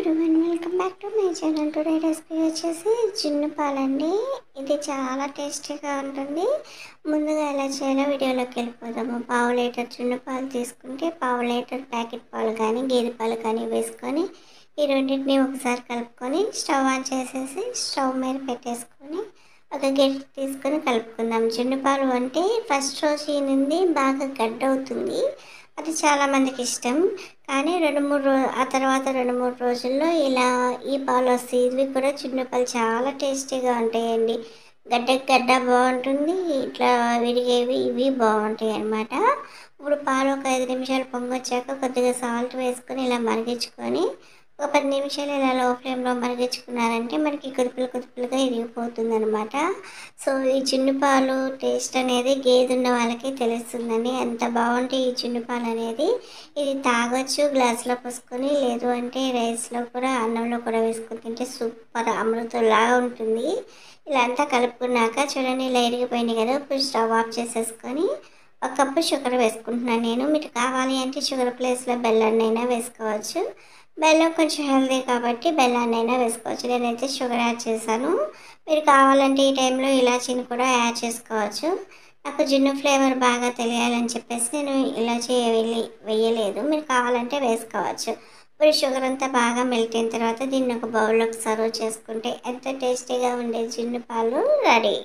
Everyone welcome back to my channel. Today recipe వచ్చేసి జున్ను పాలండి. ఇది చాలా టేస్టీగా ఉంటుంది. ముందుగా ఎలా చేయాలో వీడియోలోకి వెళ్ళిపోదాము. పావు లీటర్ జున్ను పాలు తీసుకుంటే పావు లీటర్ ప్యాకెట్ పాలు కానీ గేదె పాలు కానీ వేసుకొని ఈ రెండింటిని ఒకసారి కలుపుకొని స్టవ్ ఆన్ చేసేసి స్టవ్ మీద పెట్టేసుకొని ఒక గెట్టి తీసుకొని కలుపుకుందాం. జున్ను పాలు అంటే ఫస్ట్ రోజు ఈనింది బాగా గడ్డ అవుతుంది, అది చాలామందికి ఇష్టం. కానీ ఆ తర్వాత 2-3 రోజుల్లో ఇలా ఈ పాలు వస్తాయి. ఇవి కూడా జున్ను పాలు చాలా టేస్టీగా ఉంటాయండి. గడ్డకి గడ్డ బాగుంటుంది, ఇట్లా విరిగేవి ఇవి బాగుంటాయి అన్నమాట. ఇప్పుడు పాలు ఒక 5 నిమిషాలు పొంగొచ్చాక కొద్దిగా సాల్ట్ వేసుకొని ఇలా మరిగించుకొని ఒక 10 నిమిషాలు ఇలా లో ఫ్లేమ్లో మరిగించుకున్నారంటే మనకి కుదుపులుగా ఇరిగిపోతుంది అనమాట. సో ఈ జున్ను పాలు టేస్ట్ అనేది గేదె ఉన్న వాళ్ళకి తెలుస్తుందండి, ఎంత బాగుంటాయి ఈ జున్ను పాలు అనేది. ఇది తాగొచ్చు గ్లాస్లో పోసుకొని, లేదు అంటే రైస్లో కూడా అన్నంలో కూడా వేసుకొని తింటే సూపర్ అమృతంలాగా ఉంటుంది. ఇలా అంతా కలుపుకున్నాక చూడండి ఇలా ఇరిగిపోయింది కదా. ఇప్పుడు స్టవ్ ఆఫ్ చేసేసుకొని ఒక కప్పు షుగర్ వేసుకుంటున్నాను నేను. మీకు కావాలి అంటే షుగర్ ప్లేస్లో బెల్లాన్ని అయినా వేసుకోవచ్చు. బెల్లం కొంచెం హెల్దీ కాబట్టి బెల్లాన్ని అయినా వేసుకోవచ్చు. నేనైతే షుగర్ యాడ్ చేశాను. మీరు కావాలంటే ఈ టైంలో ఇలాచీని కూడా యాడ్ చేసుకోవచ్చు. నాకు జున్ను ఫ్లేవర్ బాగా తెలియాలని చెప్పేసి నేను ఇలాచీ వేయలేదు. మీరు కావాలంటే వేసుకోవచ్చు. ఇప్పుడు షుగర్ అంతా బాగా మెల్ట్ అయిన తర్వాత దీన్ని ఒక బౌల్లోకి సర్వ్ చేసుకుంటే ఎంత టేస్టీగా ఉండే జున్ను పాలు రెడీ.